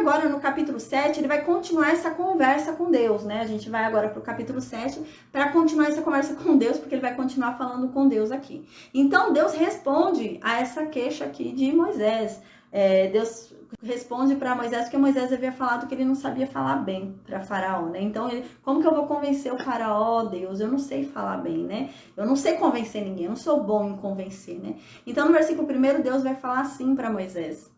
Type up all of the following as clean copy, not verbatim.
agora no capítulo 7, ele vai continuar essa conversa com Deus, né? A gente vai agora para o capítulo 7 para continuar essa conversa com Deus, porque ele vai continuar falando com Deus aqui. Então, Deus responde a essa queixa aqui de Moisés. Deus responde para Moisés, porque Moisés havia falado que ele não sabia falar bem para Faraó, né? Então, como que eu vou convencer o Faraó, Deus? Eu não sei falar bem, né? Eu não sei convencer ninguém, eu não sou bom em convencer, né? Então, no versículo 1, Deus vai falar assim para Moisés.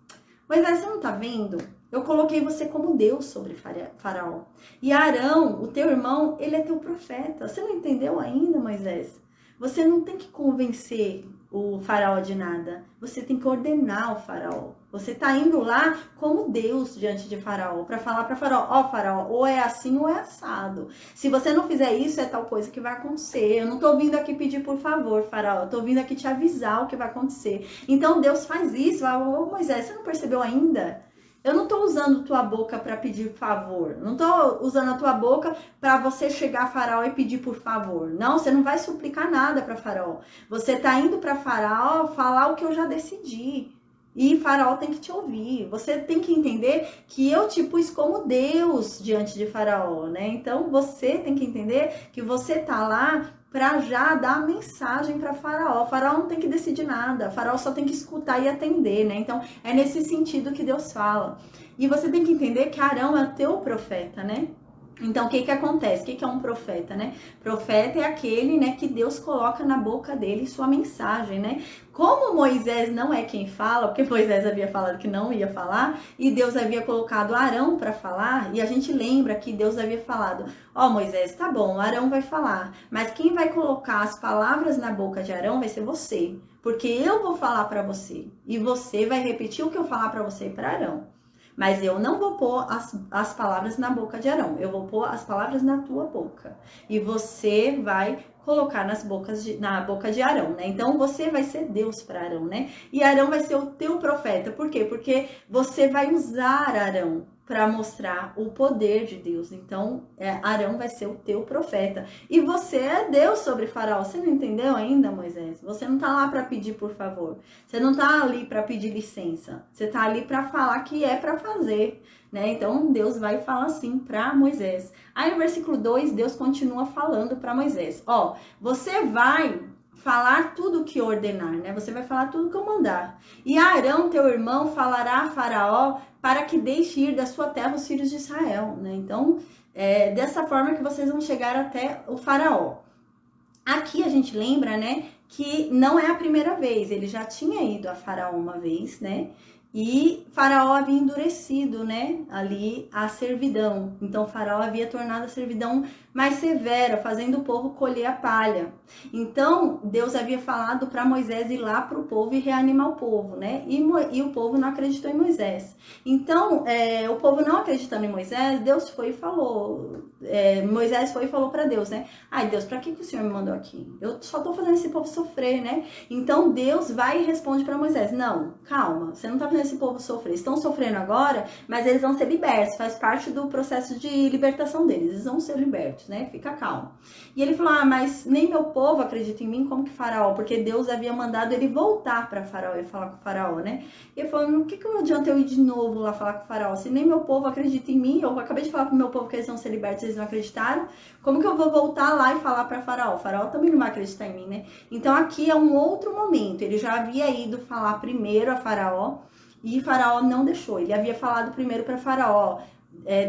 Moisés, você não tá vendo? Eu coloquei você como Deus sobre Faraó. E Arão, o teu irmão, ele é teu profeta. Você não entendeu ainda, Moisés? Você não tem que convencer o Faraó de nada. Você tem que ordenar o Faraó. Você tá indo lá como Deus diante de Faraó, para falar para Faraó, ó, Faraó, ou é assim ou é assado. Se você não fizer isso, é tal coisa que vai acontecer. Eu não tô vindo aqui pedir por favor, Faraó. Eu tô vindo aqui te avisar o que vai acontecer. Então Deus faz isso. Ô, Moisés, você não percebeu ainda? Eu não tô usando tua boca para pedir favor. Não tô usando a tua boca para você chegar a Faraó e pedir por favor. Não, você não vai suplicar nada para Faraó. Você tá indo para Faraó falar o que eu já decidi. E Faraó tem que te ouvir. Você tem que entender que eu te pus como Deus diante de Faraó, né? Então você tem que entender que você tá lá para já dar a mensagem para Faraó. Faraó não tem que decidir nada. Faraó só tem que escutar e atender, né? Então é nesse sentido que Deus fala. E você tem que entender que Arão é o teu profeta, né? Então, o que acontece? O que é um profeta, né? Profeta é aquele, né, que Deus coloca na boca dele sua mensagem, né? Como Moisés não é quem fala, porque Moisés havia falado que não ia falar, e Deus havia colocado Arão para falar, e a gente lembra que Deus havia falado, ó, Moisés, tá bom, Arão vai falar, mas quem vai colocar as palavras na boca de Arão vai ser você, porque eu vou falar para você, e você vai repetir o que eu falar para você e para Arão. Mas eu não vou pôr as palavras na boca de Arão. Eu vou pôr as palavras na tua boca. E você vai colocar na boca de Arão, né? Então, você vai ser Deus para Arão, né? E Arão vai ser o teu profeta. Por quê? Porque você vai usar Arão para mostrar o poder de Deus. Então, Arão vai ser o teu profeta. E você é Deus sobre Faraó. Você não entendeu ainda, Moisés? Você não tá lá para pedir por favor. Você não tá ali para pedir licença. Você tá ali para falar que é para fazer, né? Então, Deus vai falar assim para Moisés. Aí, no versículo 2, Deus continua falando para Moisés. Ó, você vai falar tudo o que eu ordenar, né? Você vai falar tudo que eu mandar. E Arão, teu irmão, falará a Faraó para que deixe ir da sua terra os filhos de Israel, né? Então, dessa forma que vocês vão chegar até o Faraó. Aqui a gente lembra, né, que não é a primeira vez, ele já tinha ido a Faraó uma vez, né? E Faraó havia endurecido, né, ali a servidão. Então, Faraó havia tornado a servidão mais severa, fazendo o povo colher a palha. Então, Deus havia falado para Moisés ir lá para o povo e reanimar o povo, né? E o povo não acreditou em Moisés. Então, o povo não acreditando em Moisés, Deus foi e falou... Moisés foi e falou para Deus, né? Ai, Deus, para que o Senhor me mandou aqui? Eu só tô fazendo esse povo sofrer, né? Então, Deus vai e responde para Moisés, não, calma, você não tá fazendo esse povo sofrer. Estão sofrendo agora, mas eles vão ser libertos. Faz parte do processo de libertação deles. Eles vão ser libertos, né? Fica calmo. E ele falou, mas nem meu povo acredita em mim, como que Faraó? Porque Deus havia mandado ele voltar para Faraó e falar com o Faraó, né? E ele falou, o que adianta eu ir de novo lá falar com o Faraó? Se nem meu povo acredita em mim, eu acabei de falar pro meu povo que eles vão ser libertos, eles não acreditaram. Como que eu vou voltar lá e falar para Faraó? O Faraó também não vai acreditar em mim, né? Então aqui é um outro momento. Ele já havia ido falar primeiro a Faraó, e Faraó não deixou. Ele havia falado primeiro para Faraó,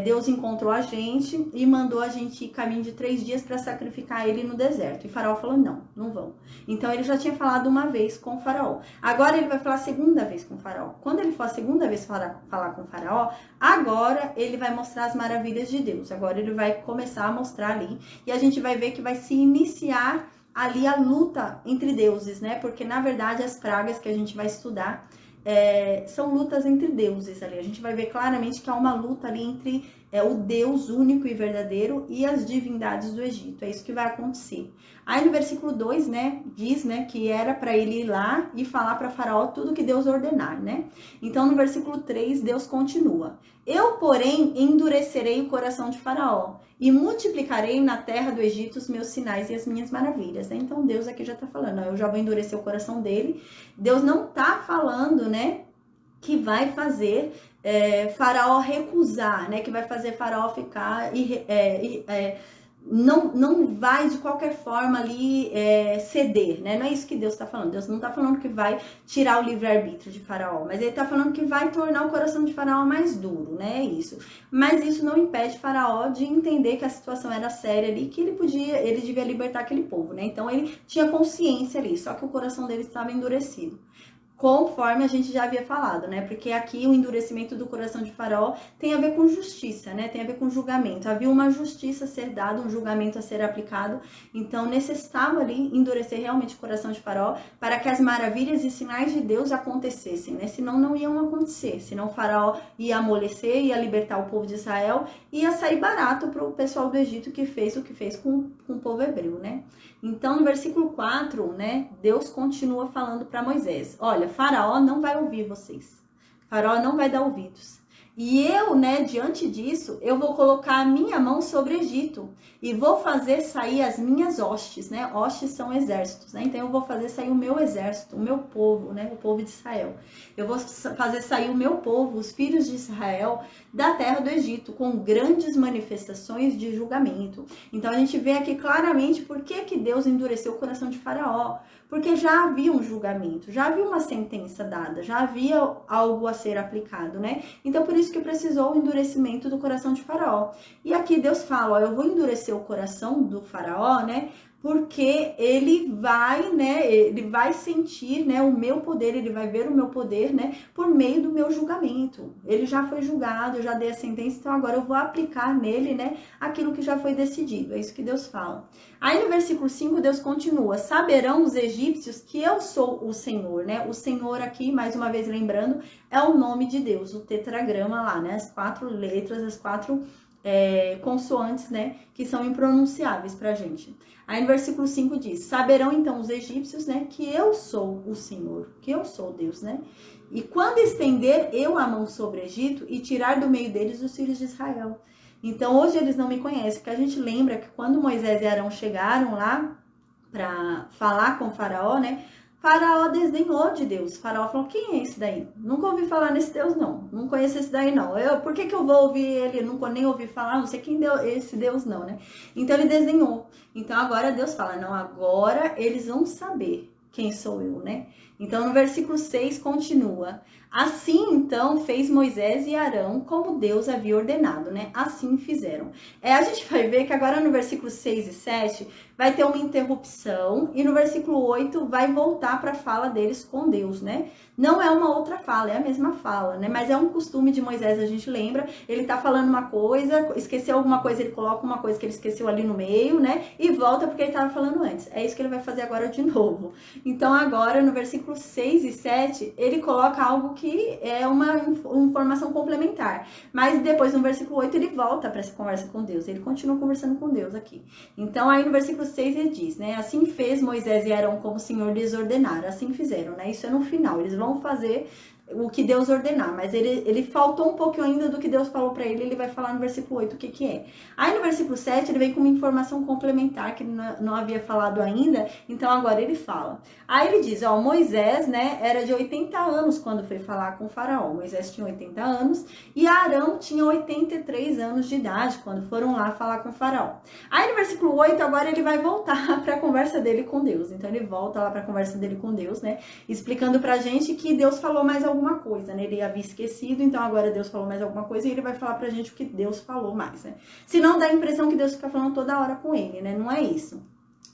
Deus encontrou a gente e mandou a gente ir caminho de 3 dias para sacrificar ele no deserto. E Faraó falou, não vão. Então ele já tinha falado uma vez com o Faraó. Agora ele vai falar a segunda vez com o Faraó. Quando ele for a segunda vez falar com o Faraó, agora ele vai mostrar as maravilhas de Deus. Agora ele vai começar a mostrar ali. E a gente vai ver que vai se iniciar ali a luta entre deuses, né? Porque na verdade as pragas que a gente vai estudar são lutas entre deuses ali. A gente vai ver claramente que há uma luta ali entre o Deus único e verdadeiro e as divindades do Egito. É isso que vai acontecer. Aí no versículo 2, né, diz, né, que era para ele ir lá e falar para Faraó tudo que Deus ordenar, né? Então no versículo 3, Deus continua. Eu, porém, endurecerei o coração de Faraó e multiplicarei na terra do Egito os meus sinais e as minhas maravilhas, né? Então Deus aqui já está falando, eu já vou endurecer o coração dele. Deus não está falando, né, que vai fazer Faraó recusar, né? Que vai fazer Faraó ficar não vai de qualquer forma ali ceder, né? Não é isso que Deus está falando. Deus não está falando que vai tirar o livre-arbítrio de Faraó, mas ele está falando que vai tornar o coração de Faraó mais duro, né? É isso. Mas isso não impede Faraó de entender que a situação era séria ali, que ele devia libertar aquele povo, né? Então ele tinha consciência ali, só que o coração dele estava endurecido. Conforme a gente já havia falado, né? Porque aqui o endurecimento do coração de Faraó tem a ver com justiça, né? Tem a ver com julgamento. Havia uma justiça a ser dada, um julgamento a ser aplicado. Então necessitava ali endurecer realmente o coração de Faraó para que as maravilhas e sinais de Deus acontecessem, né? Senão não iam acontecer. Senão Faraó ia amolecer, ia libertar o povo de Israel e ia sair barato para o pessoal do Egito que fez o que fez com o povo hebreu, né? Então, no versículo 4, né, Deus continua falando para Moisés: olha, Faraó não vai ouvir vocês. Faraó não vai dar ouvidos. E eu, né, diante disso, eu vou colocar a minha mão sobre o Egito e vou fazer sair as minhas hostes, né? Hostes são exércitos, né? Então eu vou fazer sair o meu exército, o meu povo, né? O povo de Israel. Eu vou fazer sair o meu povo, os filhos de Israel, da terra do Egito, com grandes manifestações de julgamento. Então a gente vê aqui claramente por que Deus endureceu o coração de Faraó. Porque já havia um julgamento, já havia uma sentença dada, já havia algo a ser aplicado, né? Então, por isso que precisou o endurecimento do coração de Faraó. E aqui Deus fala, ó, eu vou endurecer o coração do Faraó, né? Porque ele vai sentir, né, o meu poder, ele vai ver o meu poder, né, por meio do meu julgamento. Ele já foi julgado, eu já dei a sentença, então agora eu vou aplicar nele, né, aquilo que já foi decidido. É isso que Deus fala. Aí no versículo 5, Deus continua: saberão os egípcios que eu sou o Senhor, né? O Senhor aqui, mais uma vez lembrando, é o nome de Deus, o tetragrama lá, né? As 4 letras, as 4 consoantes, né, que são impronunciáveis pra gente. Aí no versículo 5 diz: saberão então os egípcios, né, que eu sou o Senhor, que eu sou Deus, né? E quando estender eu a mão sobre o Egito e tirar do meio deles os filhos de Israel. Então hoje eles não me conhecem, porque a gente lembra que quando Moisés e Arão chegaram lá para falar com o Faraó, né? Faraó desdenhou de Deus. Faraó falou: quem é esse daí? Nunca ouvi falar nesse Deus, não. Não conheço esse daí, não. Por que eu vou ouvir ele? Nunca nem ouvi falar, não sei quem deu esse Deus, não, né? Então ele desdenhou. Então agora Deus fala: não, agora eles vão saber quem sou eu, né? Então no versículo 6 continua: assim então fez Moisés e Arão como Deus havia ordenado, né? Assim fizeram. A gente vai ver que agora no versículo 6 e 7 vai ter uma interrupção e no versículo 8 vai voltar para a fala deles com Deus, né? Não é uma outra fala, é a mesma fala, né? Mas é um costume de Moisés, a gente lembra, ele tá falando uma coisa, esqueceu alguma coisa, ele coloca uma coisa que ele esqueceu ali no meio, né? E volta porque ele tava falando antes. É isso que ele vai fazer agora de novo. Então agora no versículo 6 e 7, ele coloca algo que é uma informação complementar. Mas depois no versículo 8 ele volta para essa conversa com Deus, ele continua conversando com Deus aqui. Então aí no versículo 6 ele diz, né? Assim fez Moisés e Arão como o Senhor lhes ordenara. Assim fizeram, né? Isso é no final. Eles vão fazer o que Deus ordenar, mas ele faltou um pouquinho ainda do que Deus falou para ele vai falar no versículo 8 o que é. Aí no versículo 7 ele vem com uma informação complementar que ele não havia falado ainda, então agora ele fala. Aí ele diz, ó, Moisés, né, era de 80 anos quando foi falar com o faraó. Moisés tinha 80 anos e Arão tinha 83 anos de idade quando foram lá falar com o faraó. Aí no versículo 8 agora ele vai voltar para a conversa dele com Deus. Então ele volta lá para a conversa dele com Deus, né, explicando pra gente que Deus falou mais alguma coisa, né? Ele havia esquecido, então agora Deus falou mais alguma coisa e ele vai falar pra gente o que Deus falou mais, né? Se não dá a impressão que Deus fica falando toda hora com ele, né? Não é isso.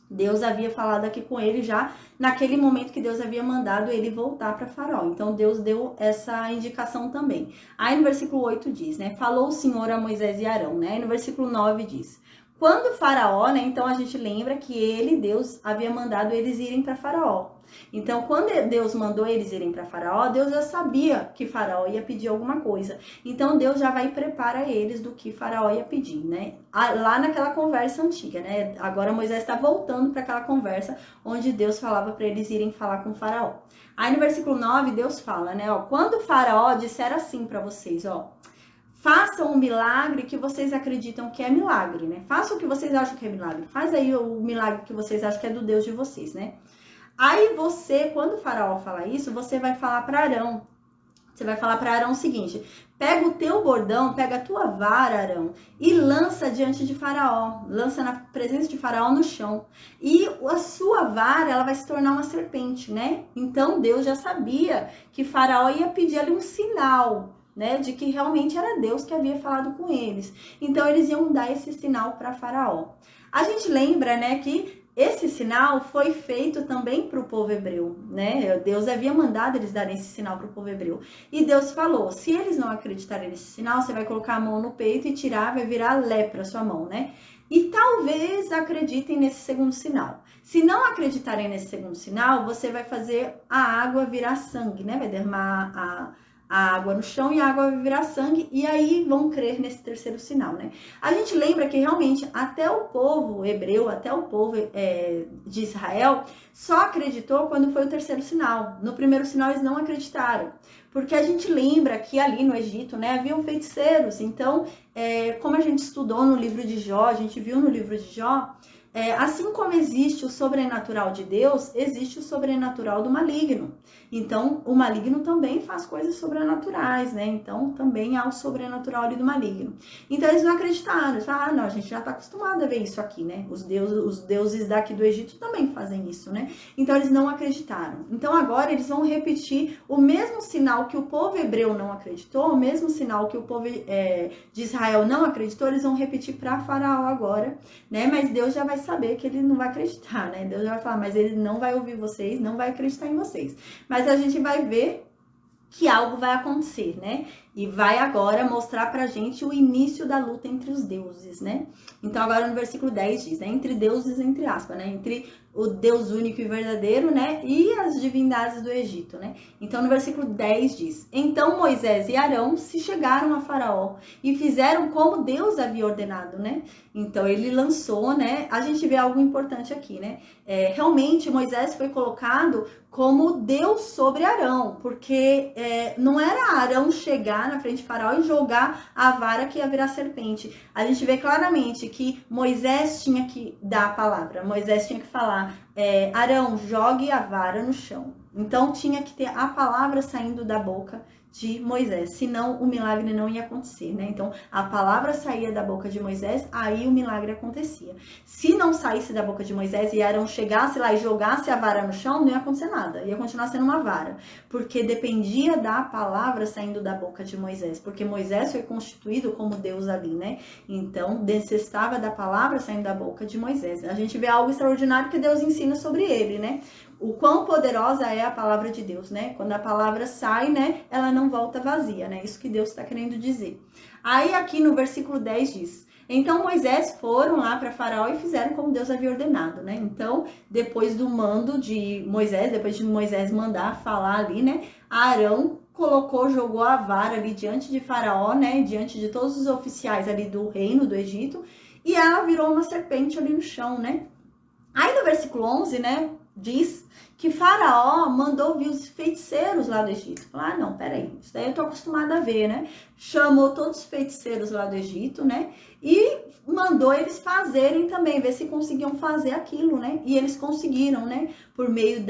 Deus havia falado aqui com ele já naquele momento que Deus havia mandado ele voltar para Faraó. Então Deus deu essa indicação também. Aí no versículo 8 diz, né? Falou o Senhor a Moisés e Arão, né? E no versículo 9 diz: quando Faraó, né? Então a gente lembra que Deus havia mandado eles irem para Faraó. Então, quando Deus mandou eles irem para Faraó, Deus já sabia que Faraó ia pedir alguma coisa. Então, Deus já vai preparar eles do que Faraó ia pedir, né? Lá naquela conversa antiga, né? Agora Moisés está voltando para aquela conversa onde Deus falava para eles irem falar com Faraó. Aí no versículo 9, Deus fala, né? Ó, quando Faraó disser assim para vocês, ó: façam um milagre que vocês acreditam que é milagre, né? Façam o que vocês acham que é milagre. Faz aí o milagre que vocês acham que é do Deus de vocês, né? Aí você, quando o faraó falar isso, você vai falar para Arão. Você vai falar para Arão o seguinte: pega o teu bordão, pega a tua vara, Arão, e lança diante de Faraó, lança na presença de Faraó no chão. E a sua vara, ela vai se tornar uma serpente, né? Então Deus já sabia que Faraó ia pedir ali um sinal, né, de que realmente era Deus que havia falado com eles. Então eles iam dar esse sinal para Faraó. A gente lembra, né, que esse sinal foi feito também para o povo hebreu, né? Deus havia mandado eles darem esse sinal para o povo hebreu. E Deus falou, se eles não acreditarem nesse sinal, você vai colocar a mão no peito e tirar, vai virar lepra a sua mão, né? E talvez acreditem nesse segundo sinal. Se não acreditarem nesse segundo sinal, você vai fazer a água virar sangue, né? Vai derramar a água no chão e a água vai virar sangue, e aí vão crer nesse terceiro sinal, né? A gente lembra que realmente até o povo hebreu, até o povo de Israel, só acreditou quando foi o terceiro sinal. No primeiro sinal eles não acreditaram, porque a gente lembra que ali no Egito, né, haviam feiticeiros. Então, como a gente estudou no livro de Jó, a gente viu no livro de Jó, assim como existe o sobrenatural de Deus, existe o sobrenatural do maligno. Então, o maligno também faz coisas sobrenaturais, né? Então, também há o sobrenatural ali do maligno. Então, eles não acreditaram. Eles falaram, não, a gente já está acostumado a ver isso aqui, né? Os deuses daqui do Egito também fazem isso, né? Então, eles não acreditaram. Então, agora eles vão repetir o mesmo sinal que o povo hebreu não acreditou, o mesmo sinal que o povo de Israel não acreditou, eles vão repetir para Faraó agora, né? Mas Deus já vai saber que ele não vai acreditar, né? Deus já vai falar, mas ele não vai ouvir vocês, não vai acreditar em vocês. Mas a gente vai ver que algo vai acontecer, né? E vai agora mostrar pra gente o início da luta entre os deuses, né? Então agora no versículo 10 diz, né? Entre deuses, entre aspas, né? Entre o Deus único e verdadeiro, né? E as divindades do Egito, né? Então no versículo 10 diz, então Moisés e Arão se chegaram a Faraó e fizeram como Deus havia ordenado, né? Então ele lançou, né? A gente vê algo importante aqui, né? Realmente Moisés foi colocado como Deus sobre Arão, porque não era Arão chegar na frente de Faraó e jogar a vara que ia virar serpente. A gente vê claramente que Moisés tinha que dar a palavra, Moisés tinha que falar, Arão, jogue a vara no chão. Então tinha que ter a palavra saindo da boca de Moisés, senão o milagre não ia acontecer, né? Então a palavra saía da boca de Moisés, aí o milagre acontecia. Se não saísse da boca de Moisés e Arão chegasse lá e jogasse a vara no chão, não ia acontecer nada, ia continuar sendo uma vara, porque dependia da palavra saindo da boca de Moisés, porque Moisés foi constituído como Deus ali, né? Então necessitava da palavra saindo da boca de Moisés. A gente vê algo extraordinário que Deus ensina sobre ele, né? O quão poderosa é a palavra de Deus, né? Quando a palavra sai, né? Ela não volta vazia, né? Isso que Deus está querendo dizer. Aí aqui no versículo 10 diz, então Moisés foram lá para Faraó e fizeram como Deus havia ordenado, né? Então, depois do mando de Moisés, depois de Moisés mandar falar ali, né? Arão jogou a vara ali diante de Faraó, né? Diante de todos os oficiais ali do reino do Egito, e ela virou uma serpente ali no chão, né? Aí no versículo 11, né? Diz que Faraó mandou vir os feiticeiros lá do Egito. Falou, não, peraí, isso daí eu tô acostumada a ver, né? Chamou todos os feiticeiros lá do Egito, né? E mandou eles fazerem também, ver se conseguiam fazer aquilo, né? E eles conseguiram, né? Por meio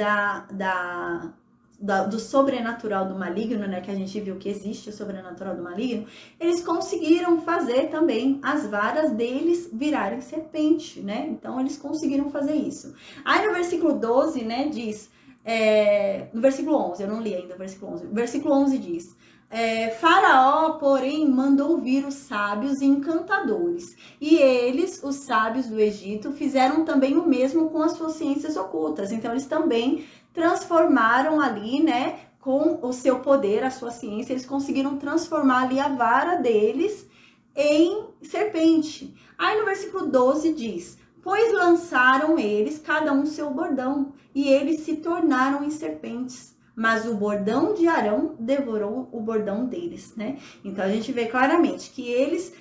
do sobrenatural do maligno, né, que a gente viu que existe o sobrenatural do maligno, eles conseguiram fazer também as varas deles virarem serpente, né? Então eles conseguiram fazer isso. Aí no versículo 12, né, diz, no versículo 11, eu não li ainda o versículo 11. O versículo 11 diz, Faraó, porém, mandou vir os sábios e encantadores. E eles, os sábios do Egito, fizeram também o mesmo com as suas ciências ocultas. Então eles também transformaram ali, né, com o seu poder, a sua ciência, eles conseguiram transformar ali a vara deles em serpente. Aí no versículo 12 diz, pois lançaram eles, cada um seu bordão, e eles se tornaram em serpentes. Mas o bordão de Arão devorou o bordão deles, né? Então a gente vê claramente que eles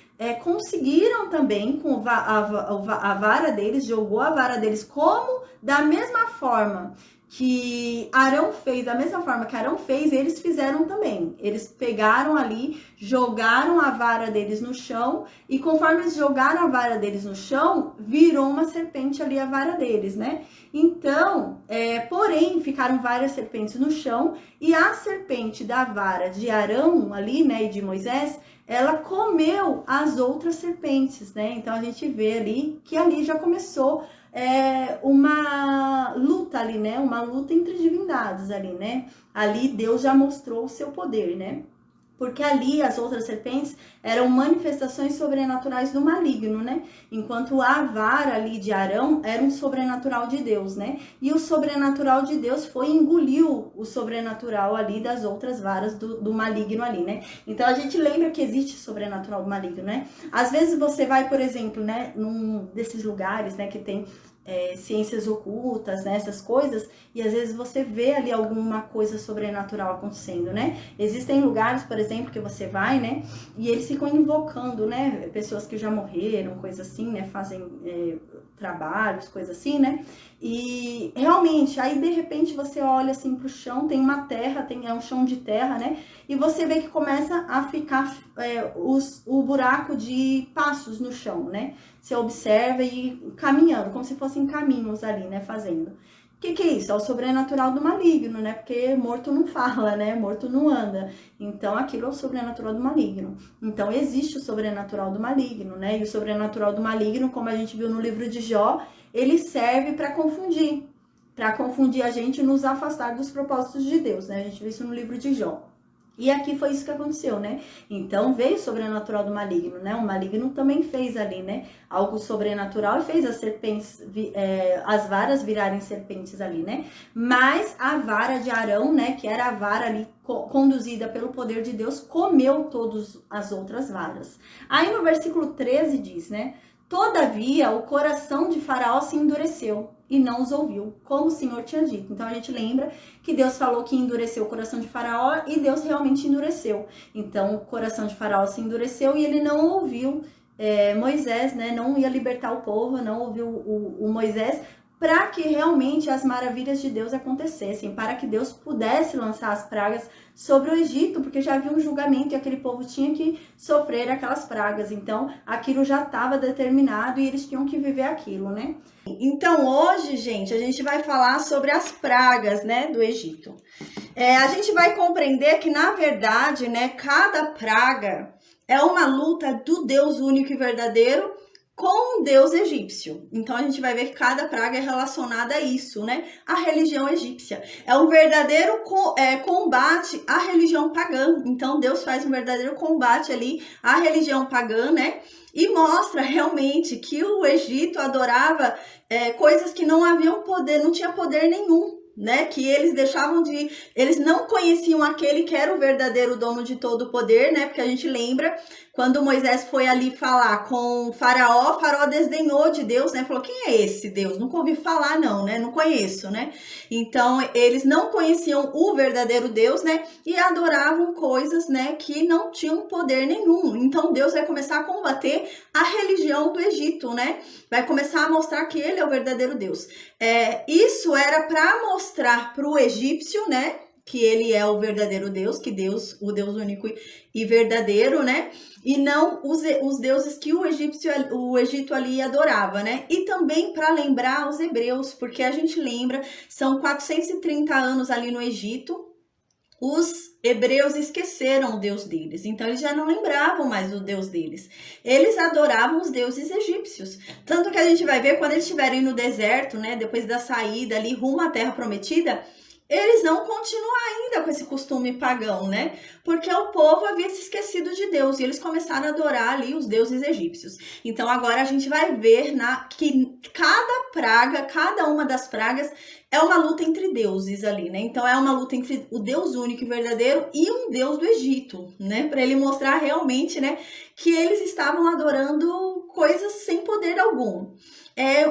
conseguiram também, com a vara deles, jogou a vara deles como da mesma forma que Arão fez, da mesma forma que Arão fez, eles fizeram também. Eles pegaram ali, jogaram a vara deles no chão, e conforme eles jogaram a vara deles no chão, virou uma serpente ali a vara deles, né? Então, porém, ficaram várias serpentes no chão, e a serpente da vara de Arão ali, né, e de Moisés, ela comeu as outras serpentes, né? Então a gente vê ali que ali já começou uma luta ali, né? Uma luta entre divindades ali, né? Ali Deus já mostrou o seu poder, né? Porque ali as outras serpentes eram manifestações sobrenaturais do maligno, né? Enquanto a vara ali de Arão era um sobrenatural de Deus, né? E o sobrenatural de Deus engoliu o sobrenatural ali das outras varas do maligno ali, né? Então a gente lembra que existe sobrenatural do maligno, né? Às vezes você vai, por exemplo, né, num desses lugares, né, que tem ciências ocultas, né, essas coisas, e às vezes você vê ali alguma coisa sobrenatural acontecendo, né? Existem lugares, por exemplo, que você vai, né, e eles ficam invocando, né, pessoas que já morreram, coisa assim, né, fazem trabalhos, coisa assim, né, e realmente, aí de repente você olha assim pro chão, tem uma terra, é um chão de terra, né, e você vê que começa a ficar o buraco de passos no chão, né? Você observa e caminhando, como se fossem caminhos ali, né? Fazendo. O que é isso? É o sobrenatural do maligno, né? Porque morto não fala, né? Morto não anda. Então, aquilo é o sobrenatural do maligno. Então, existe o sobrenatural do maligno, né? E o sobrenatural do maligno, como a gente viu no livro de Jó, ele serve para confundir a gente e nos afastar dos propósitos de Deus, né? A gente viu isso no livro de Jó. E aqui foi isso que aconteceu, né? Então veio o sobrenatural do maligno, né? O maligno também fez ali, né? Algo sobrenatural e fez as serpentes, as varas virarem serpentes ali, né? Mas a vara de Arão, né? Que era a vara ali conduzida pelo poder de Deus, comeu todas as outras varas. Aí no versículo 13 diz, né? Todavia, o coração de Faraó se endureceu e não os ouviu, como o Senhor tinha dito. Então a gente lembra que Deus falou que endureceu o coração de Faraó e Deus realmente endureceu. Então o coração de Faraó se endureceu e ele não ouviu Moisés, né? Não ia libertar o povo, não ouviu o Moisés, para que realmente as maravilhas de Deus acontecessem, para que Deus pudesse lançar as pragas sobre o Egito, porque já havia um julgamento e aquele povo tinha que sofrer aquelas pragas. Então, aquilo já estava determinado e eles tinham que viver aquilo, né? Então, hoje, gente, a gente vai falar sobre as pragas, né, do Egito. A gente vai compreender que, na verdade, né, cada praga é uma luta do Deus único e verdadeiro com o deus egípcio. Então a gente vai ver que cada praga é relacionada a isso, né? A religião egípcia. É um verdadeiro combate à religião pagã. Então Deus faz um verdadeiro combate ali à religião pagã, né? E mostra realmente que o Egito adorava coisas que não haviam poder, não tinha poder nenhum, né? Que eles eles não conheciam aquele que era o verdadeiro dono de todo o poder, né? Porque a gente lembra quando Moisés foi ali falar com Faraó, Faraó desdenhou de Deus, né? Falou, quem é esse Deus? Nunca ouvi falar não, né? Não conheço, né? Então, eles não conheciam o verdadeiro Deus, né? E adoravam coisas, né? Que não tinham poder nenhum. Então, Deus vai começar a combater a religião do Egito, né? Vai começar a mostrar que ele é o verdadeiro Deus. Isso era para mostrar para o egípcio, né? Que ele é o verdadeiro Deus, o Deus único e verdadeiro, né? E não os deuses que o Egito ali adorava, né? E também para lembrar os hebreus, porque a gente lembra, são 430 anos ali no Egito, os hebreus esqueceram o Deus deles, então eles já não lembravam mais do Deus deles. Eles adoravam os deuses egípcios. Tanto que a gente vai ver quando eles estiverem no deserto, né? Depois da saída ali rumo à Terra Prometida, eles vão continuar ainda com esse costume pagão, né? Porque o povo havia se esquecido de Deus e eles começaram a adorar ali os deuses egípcios. Então agora a gente vai ver que cada uma das pragas é uma luta entre deuses ali, né? Então é uma luta entre o Deus único e verdadeiro e um Deus do Egito, né? Para ele mostrar realmente, né, que eles estavam adorando coisas sem poder algum.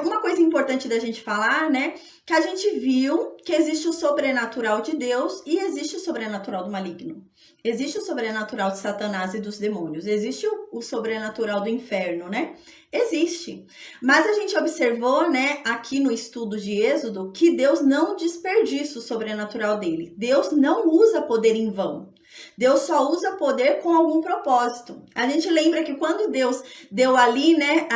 Uma coisa importante da gente falar, né, que a gente viu que existe o sobrenatural de Deus e existe o sobrenatural do maligno. Existe o sobrenatural de Satanás e dos demônios, existe o sobrenatural do inferno, né? Existe. Mas a gente observou, né, aqui no estudo de Êxodo, que Deus não desperdiça o sobrenatural dele. Deus não usa poder em vão. Deus só usa poder com algum propósito. A gente lembra que quando Deus deu ali, né,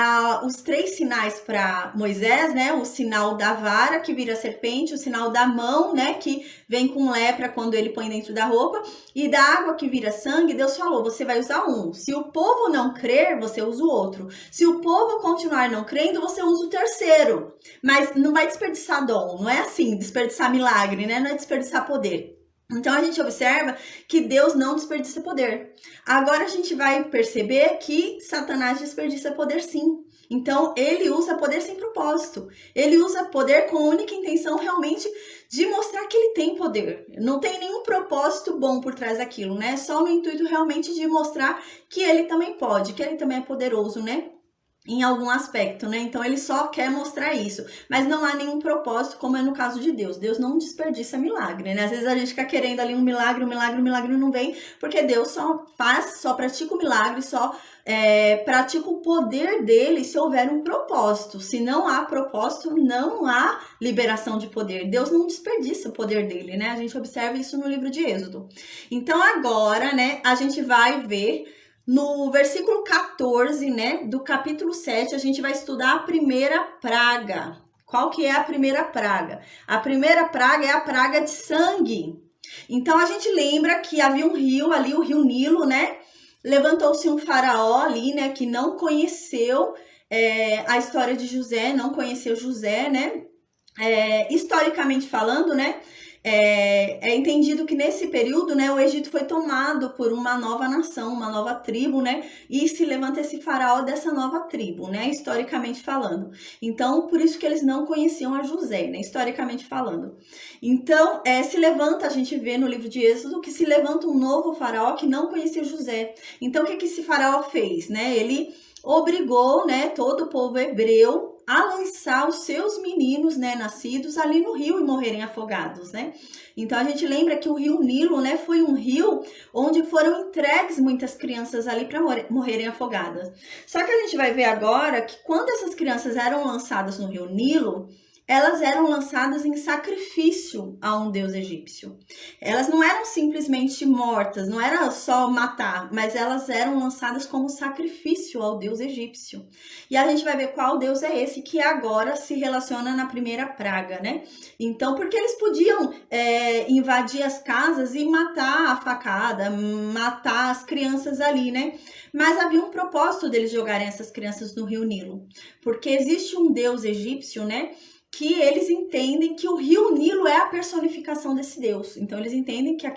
os 3 sinais para Moisés, né, o sinal da vara que vira serpente, o sinal da mão, né, que vem com lepra quando ele põe dentro da roupa, e da água que vira sangue, Deus falou, você vai usar um. Se o povo não crer, você usa o outro. Se o povo continuar não crendo, você usa o terceiro. Mas não vai desperdiçar dom, não é assim, desperdiçar milagre, né, não é desperdiçar poder. Então a gente observa que Deus não desperdiça poder. Agora a gente vai perceber que Satanás desperdiça poder sim. Então ele usa poder sem propósito. Ele usa poder com a única intenção realmente de mostrar que ele tem poder. Não tem nenhum propósito bom por trás daquilo, né? Só no intuito realmente de mostrar que ele também pode, que ele também é poderoso, né? Em algum aspecto, né? Então ele só quer mostrar isso, mas não há nenhum propósito, como é no caso de Deus. Deus não desperdiça milagre, né? Às vezes a gente fica querendo ali um milagre, o milagre não vem, porque Deus só faz, só pratica o milagre, só pratica o poder dele se houver um propósito. Se não há propósito, não há liberação de poder. Deus não desperdiça o poder dele, né? A gente observa isso no livro de Êxodo. Então agora, né, a gente vai ver no versículo 14, né, do capítulo 7, a gente vai estudar a primeira praga. Qual que é a primeira praga? A primeira praga é a praga de sangue. Então, a gente lembra que havia um rio ali, o rio Nilo, né? Levantou-se um faraó ali, né, que não conheceu a história de José, não conheceu José, né? Historicamente falando, né? É entendido que nesse período, né, o Egito foi tomado por uma nova nação, uma nova tribo, né, e se levanta esse faraó dessa nova tribo, né, historicamente falando. Então, por isso que eles não conheciam a José, né, historicamente falando. Então, se levanta, a gente vê no livro de Êxodo, que se levanta um novo faraó que não conhecia José. Então, o que esse faraó fez, né? Ele obrigou, né, todo o povo hebreu a lançar os seus meninos, né, nascidos ali no rio e morrerem afogados, né? Então a gente lembra que o rio Nilo, né, foi um rio onde foram entregues muitas crianças ali para morrerem afogadas. Só que a gente vai ver agora que quando essas crianças eram lançadas no rio Nilo, elas eram lançadas em sacrifício a um deus egípcio. Elas não eram simplesmente mortas, não era só matar, mas elas eram lançadas como sacrifício ao deus egípcio. E a gente vai ver qual deus é esse que agora se relaciona na primeira praga, né? Então, porque eles podiam invadir as casas e matar a facada, matar as crianças ali, né? Mas havia um propósito deles jogarem essas crianças no rio Nilo, porque existe um deus egípcio, né? Que eles entendem que o rio Nilo é a personificação desse Deus. Então, eles entendem que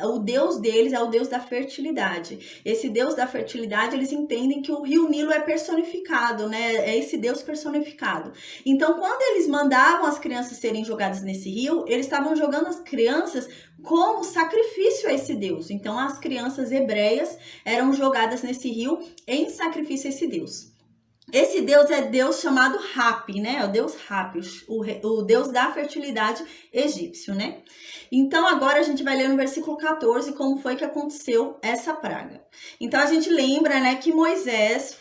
o Deus deles é o Deus da fertilidade. Esse Deus da fertilidade, eles entendem que o rio Nilo é personificado, né? É esse Deus personificado. Então, quando eles mandavam as crianças serem jogadas nesse rio, eles estavam jogando as crianças como sacrifício a esse Deus. Então, as crianças hebreias eram jogadas nesse rio em sacrifício a esse Deus. Esse Deus é Deus chamado Hapi, né? É o Deus Hapi, o Deus da fertilidade egípcio, né? Então, agora a gente vai ler no versículo 14 como foi que aconteceu essa praga. Então, a gente lembra, né, que Moisés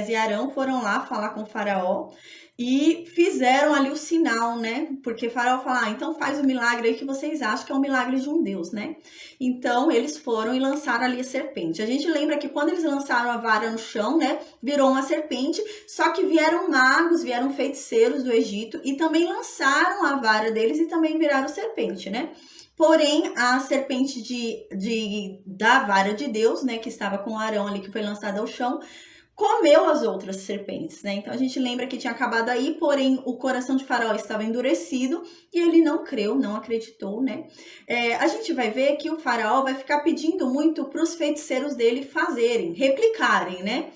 e Arão foram lá falar com o faraó e fizeram ali o sinal, né? Porque o faraó fala, então faz o milagre aí que vocês acham que é um milagre de um Deus, né? Então, eles foram e lançaram ali a serpente. A gente lembra que quando eles lançaram a vara no chão, né, virou uma serpente, só que vieram magos, vieram feiticeiros do Egito e também lançaram a vara deles e também viraram serpente, né? Porém, a serpente da vara de Deus, né, que estava com Arão ali, que foi lançada ao chão, comeu as outras serpentes, né? Então a gente lembra que tinha acabado aí, porém o coração de Faraó estava endurecido e ele não creu, não acreditou, né? A gente vai ver que o Faraó vai ficar pedindo muito para os feiticeiros dele fazerem, replicarem, né?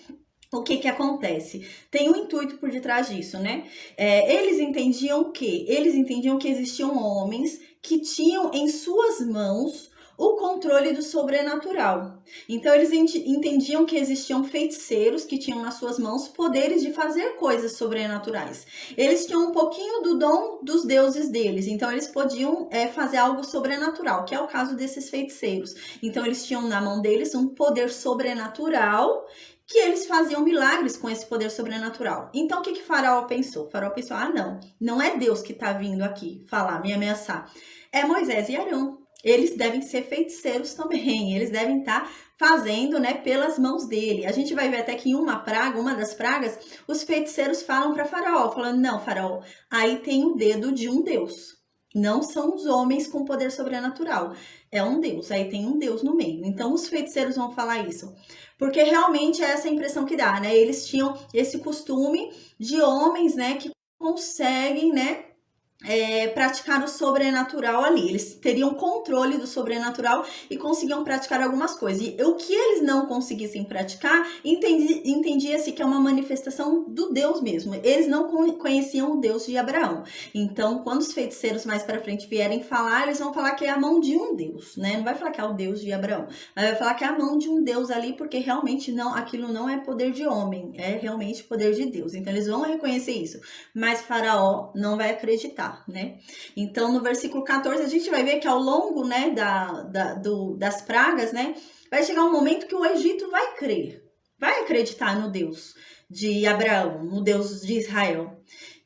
O que acontece? Tem um intuito por detrás disso, né? Eles entendiam que existiam homens que tinham em suas mãos o controle do sobrenatural. Então eles entendiam que existiam feiticeiros que tinham nas suas mãos poderes de fazer coisas sobrenaturais. Eles tinham um pouquinho do dom dos deuses deles, então eles podiam fazer algo sobrenatural, que é o caso desses feiticeiros. Então eles tinham na mão deles um poder sobrenatural, que eles faziam milagres com esse poder sobrenatural. Então, o que Faraó pensou? Faraó pensou, não é Deus que está vindo aqui falar, me ameaçar. É Moisés e Arão. Eles devem ser feiticeiros também, eles devem estar fazendo, né, pelas mãos dele. A gente vai ver até que em uma das pragas, os feiticeiros falam para Faraó, falando, não, Faraó, aí tem o dedo de um Deus. Não são os homens com poder sobrenatural. É um Deus, aí tem um Deus no meio. Então, os feiticeiros vão falar isso. Porque realmente é essa a impressão que dá, né? Eles tinham esse costume de homens, né, que conseguem, né, praticar o sobrenatural ali. Eles teriam controle do sobrenatural e conseguiam praticar algumas coisas. E o que eles não conseguissem praticar, entendia-se que é uma manifestação do Deus mesmo. Eles não conheciam o Deus de Abraão. Então, quando os feiticeiros mais para frente vierem falar, eles vão falar que é a mão de um Deus, né? Não vai falar que é o Deus de Abraão, mas vai falar que é a mão de um Deus ali, porque realmente aquilo não é poder de homem, é realmente poder de Deus. Então, eles vão reconhecer isso. Mas Faraó não vai acreditar. Né? Então, no versículo 14, a gente vai ver que ao longo, né, das pragas, né, vai chegar um momento que o Egito vai crer, vai acreditar no Deus de Abraão, no Deus de Israel.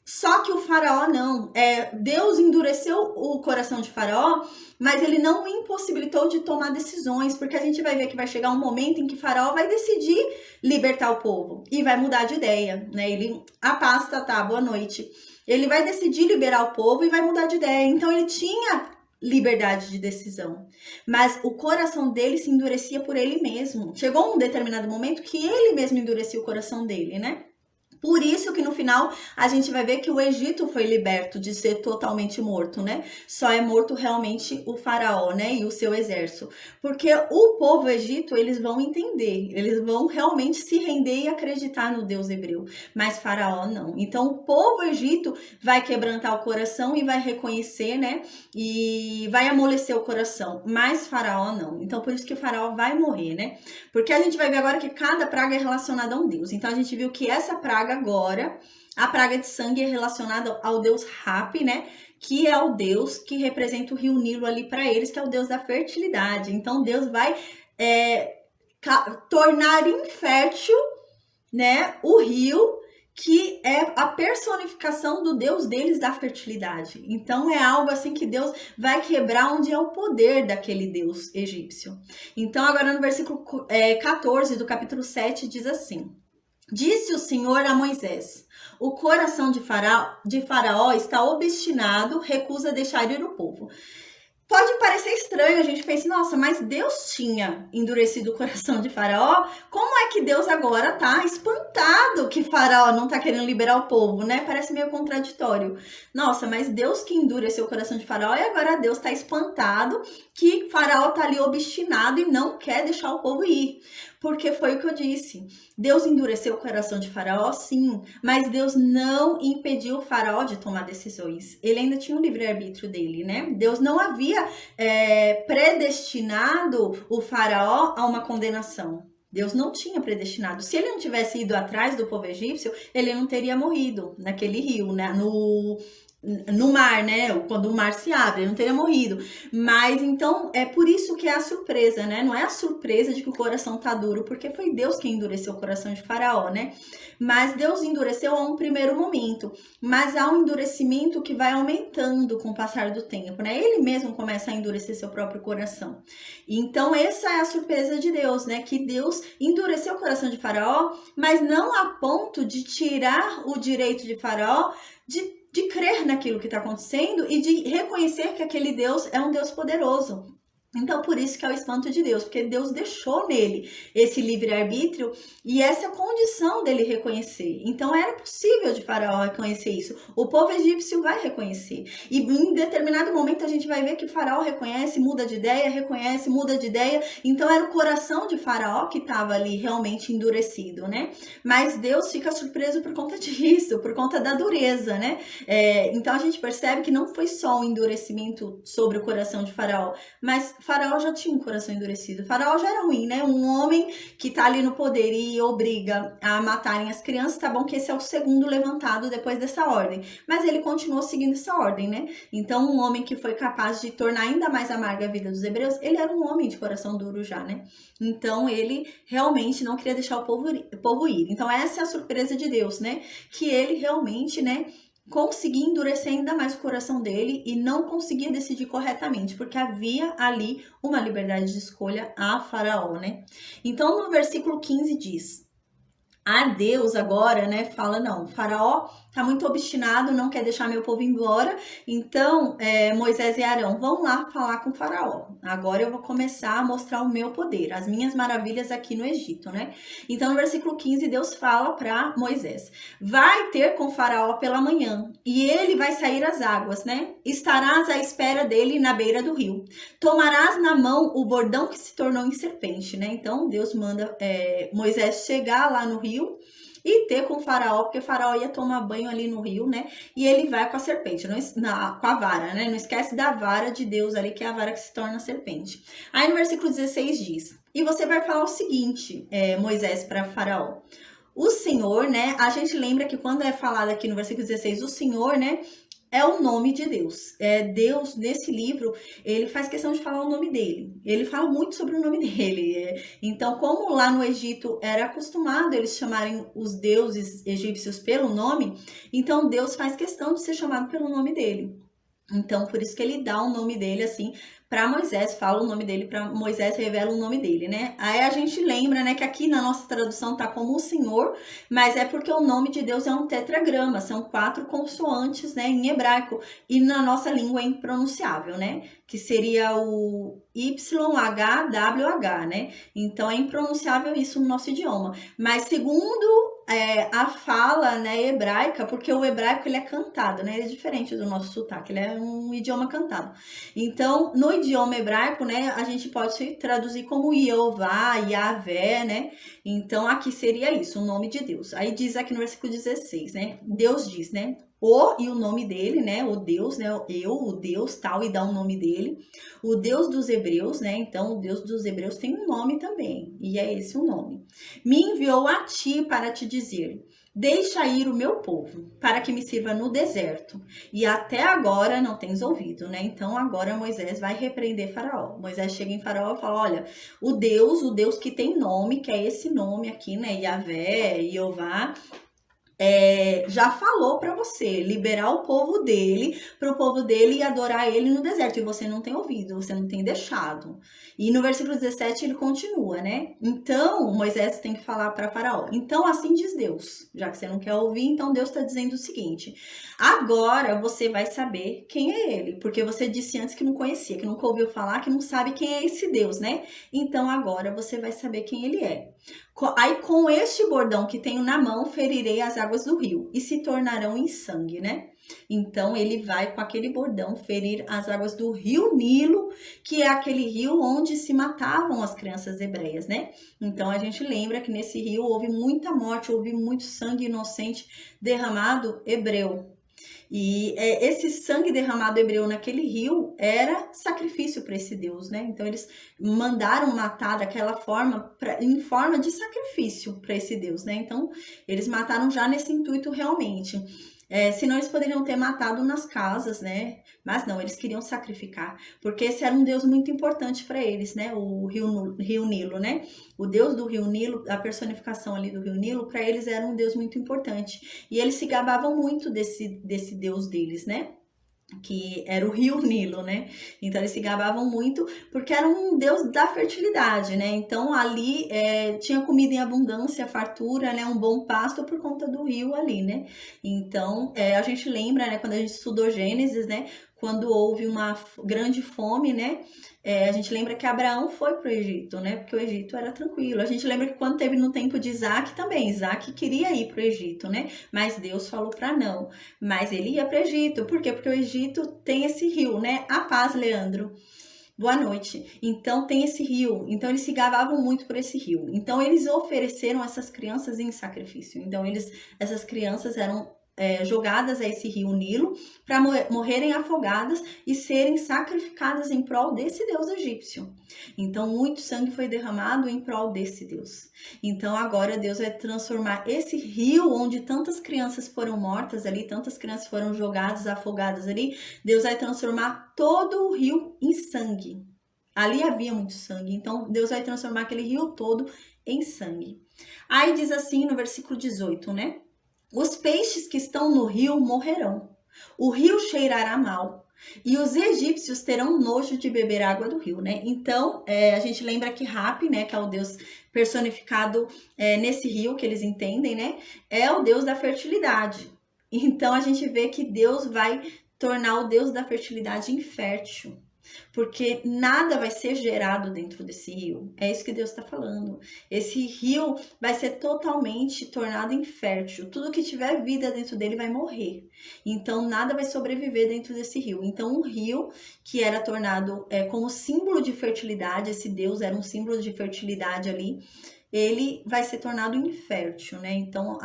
Só que o Faraó não. Deus endureceu o coração de Faraó, mas ele não o impossibilitou de tomar decisões, porque a gente vai ver que vai chegar um momento em que Faraó vai decidir libertar o povo e vai mudar de ideia, né? Ele, a paz, tá, boa noite. Ele vai decidir liberar o povo e vai mudar de ideia. Então ele tinha liberdade de decisão, mas o coração dele se endurecia por ele mesmo. Chegou um determinado momento que ele mesmo endurecia o coração dele, né? Por isso que no final a gente vai ver que o Egito foi liberto de ser totalmente morto, né? Só é morto realmente o faraó, né? E o seu exército. Porque o povo egito, eles vão entender, eles vão realmente se render e acreditar no Deus hebreu. Mas faraó não. Então o povo egito vai quebrantar o coração e vai reconhecer, né? E vai amolecer o coração. Mas faraó não. Então por isso que o faraó vai morrer, né? Porque a gente vai ver agora que cada praga é relacionada a um Deus. Então a gente viu que essa praga agora, a praga de sangue é relacionada ao deus Hapi, né? Que é o deus que representa o rio Nilo ali para eles, que é o deus da fertilidade. Então Deus vai tornar infértil, né, o rio, que é a personificação do Deus deles da fertilidade. Então é algo assim que Deus vai quebrar onde é o poder daquele Deus egípcio. Então agora no versículo 14 do capítulo 7 diz assim: disse o Senhor a Moisés: o coração de Faraó está obstinado, recusa deixar ir o povo. Pode parecer estranho, a gente pensa, nossa, mas Deus tinha endurecido o coração de Faraó, como é que Deus agora tá espantado que Faraó não tá querendo liberar o povo, né? Parece meio contraditório. Nossa, mas Deus que endureceu o coração de Faraó e agora Deus tá espantado que Faraó tá ali obstinado e não quer deixar o povo ir. Porque foi o que eu disse, Deus endureceu o coração de Faraó, sim, mas Deus não impediu o Faraó de tomar decisões. Ele ainda tinha um livre-arbítrio dele, né? Deus não havia predestinado o Faraó a uma condenação. Deus não tinha predestinado. Se ele não tivesse ido atrás do povo egípcio, ele não teria morrido naquele rio, né? No mar, né? Quando o mar se abre, ele não teria morrido. Mas então é por isso que é a surpresa, né? Não é a surpresa de que o coração tá duro, porque foi Deus quem endureceu o coração de Faraó, né? Mas Deus endureceu a um primeiro momento, mas há um endurecimento que vai aumentando com o passar do tempo, né? Ele mesmo começa a endurecer seu próprio coração. Então essa é a surpresa de Deus, né? Que Deus endureceu o coração de Faraó, mas não a ponto de tirar o direito de Faraó de crer naquilo que está acontecendo e de reconhecer que aquele Deus é um Deus poderoso. Então, por isso que é o espanto de Deus, porque Deus deixou nele esse livre-arbítrio e essa condição dele reconhecer. Então, era possível de Faraó reconhecer isso. O povo egípcio vai reconhecer. E em determinado momento a gente vai ver que Faraó reconhece, muda de ideia, reconhece, muda de ideia. Então, era o coração de Faraó que estava ali realmente endurecido, né? Mas Deus fica surpreso por conta disso, por conta da dureza, né? Então, a gente percebe que não foi só um endurecimento sobre o coração de Faraó, mas Faraó já tinha um coração endurecido. Faraó já era ruim, né? Um homem que tá ali no poder e obriga a matarem as crianças, tá bom que esse é o segundo levantado depois dessa ordem. Mas ele continuou seguindo essa ordem, né? Então, um homem que foi capaz de tornar ainda mais amarga a vida dos hebreus, ele era um homem de coração duro já, né? Então, ele realmente não queria deixar o povo ir. Então, essa é a surpresa de Deus, né? Que ele realmente, né, conseguia endurecer ainda mais o coração dele e não conseguia decidir corretamente, porque havia ali uma liberdade de escolha a Faraó, né? Então, no versículo 15 diz: a Deus agora, né, fala, não, Faraó tá muito obstinado, não quer deixar meu povo embora, então Moisés e Arão vão lá falar com Faraó. Agora eu vou começar a mostrar o meu poder, as minhas maravilhas aqui no Egito, né? Então no versículo 15 Deus fala para Moisés: vai ter com Faraó pela manhã e ele vai sair às águas, né? Estarás à espera dele na beira do rio. Tomarás na mão o bordão que se tornou em serpente, né? Então Deus manda Moisés chegar lá no rio e ter com o Faraó, porque o Faraó ia tomar banho ali no rio, né? E ele vai com a serpente, com a vara, né? Não esquece da vara de Deus ali, que é a vara que se torna serpente. Aí no versículo 16 diz: e você vai falar o seguinte, Moisés, para Faraó: o Senhor, né? A gente lembra que quando é falado aqui no versículo 16, o Senhor, né, é o nome de Deus. Deus, nesse livro, ele faz questão de falar o nome dele. Ele fala muito sobre o nome dele. Então, como lá no Egito era acostumado eles chamarem os deuses egípcios pelo nome, então Deus faz questão de ser chamado pelo nome dele. Então, por isso que ele dá o nome dele assim para Moisés, fala o nome dele para Moisés, revela o nome dele, né? Aí a gente lembra, né, que aqui na nossa tradução tá como o Senhor, mas é porque o nome de Deus é um tetragrama, são 4 consoantes, né, em hebraico, e na nossa língua é impronunciável, né? Que seria o YHWH, né? Então é impronunciável isso no nosso idioma. Mas segundo a fala, né, hebraica, porque o hebraico ele é cantado, né? Ele é diferente do nosso sotaque, ele é um idioma cantado. Então, no idioma hebraico, né, a gente pode traduzir como Jeová, Yahvé, né? Então, aqui seria isso, o nome de Deus. Aí diz aqui no versículo 16, né? Deus diz, né? O e o nome dele, né? O Deus, né? O Deus, tal, e dá o nome dele. O Deus dos Hebreus, né? Então, o Deus dos Hebreus tem um nome também, e é esse o nome. Me enviou a ti para te dizer: deixa ir o meu povo, para que me sirva no deserto. E até agora não tens ouvido, né? Então agora Moisés vai repreender Faraó. Moisés chega em Faraó e fala: olha, o Deus que tem nome, que é esse nome aqui, né? Yahvé, Jeová, já falou para você liberar o povo dele, para o povo dele adorar ele no deserto, e você não tem ouvido, você não tem deixado. E no versículo 17 ele continua, né? Então Moisés tem que falar para Faraó: então assim diz Deus, já que você não quer ouvir, então Deus está dizendo o seguinte: agora você vai saber quem é ele, porque você disse antes que não conhecia, que nunca ouviu falar, que não sabe quem é esse Deus, né? Então agora você vai saber quem ele é. Aí com este bordão que tenho na mão, ferirei as águas do rio e se tornarão em sangue, né? Então ele vai com aquele bordão ferir as águas do rio Nilo, que é aquele rio onde se matavam as crianças hebreias, né? Então a gente lembra que nesse rio houve muita morte, houve muito sangue inocente derramado hebreu. E esse sangue derramado hebreu naquele rio era sacrifício para esse Deus, né? Então eles mandaram matar daquela forma, em forma de sacrifício para esse Deus, né? Então eles mataram já nesse intuito realmente. Senão eles poderiam ter matado nas casas, né? Mas não, eles queriam sacrificar, porque esse era um Deus muito importante para eles, né? O rio Nilo, né? O Deus do rio Nilo, a personificação ali do rio Nilo, para eles era um Deus muito importante. E eles se gabavam muito desse Deus deles, né? Que era o rio Nilo, né? Então eles se gabavam muito porque era um deus da fertilidade, né? Então ali tinha comida em abundância, fartura, né? Um bom pasto por conta do rio ali, né? Então a gente lembra, né? Quando a gente estudou Gênesis, né? Quando houve uma grande fome, né? A gente lembra que Abraão foi para o Egito, né? Porque o Egito era tranquilo. A gente lembra que quando teve no tempo de Isaac também, Isaac queria ir para o Egito, né? Mas Deus falou para não. Mas ele ia para o Egito. Por quê? Porque o Egito tem esse rio, né? A paz, Leandro. Boa noite. Então tem esse rio. Então eles se gabavam muito por esse rio. Então eles ofereceram essas crianças em sacrifício. Então essas crianças eram jogadas a esse rio Nilo para morrerem afogadas e serem sacrificadas em prol desse deus egípcio. Então, muito sangue foi derramado em prol desse deus. Então, agora Deus vai transformar esse rio onde tantas crianças foram mortas ali, tantas crianças foram jogadas, afogadas ali, Deus vai transformar todo o rio em sangue. Ali havia muito sangue, então Deus vai transformar aquele rio todo em sangue. Aí diz assim no versículo 18, né? Os peixes que estão no rio morrerão, o rio cheirará mal, e os egípcios terão nojo de beber água do rio, né? Então, a gente lembra que Rapi, né, que é o deus personificado nesse rio, que eles entendem, né? É o deus da fertilidade. Então, a gente vê que Deus vai tornar o deus da fertilidade infértil. Porque nada vai ser gerado dentro desse rio. É isso que Deus está falando. Esse rio vai ser totalmente tornado infértil. Tudo que tiver vida dentro dele vai morrer. Então, nada vai sobreviver dentro desse rio. Então, um rio que era tornado como símbolo de fertilidade, esse Deus era um símbolo de fertilidade ali, ele vai ser tornado infértil, né? Então,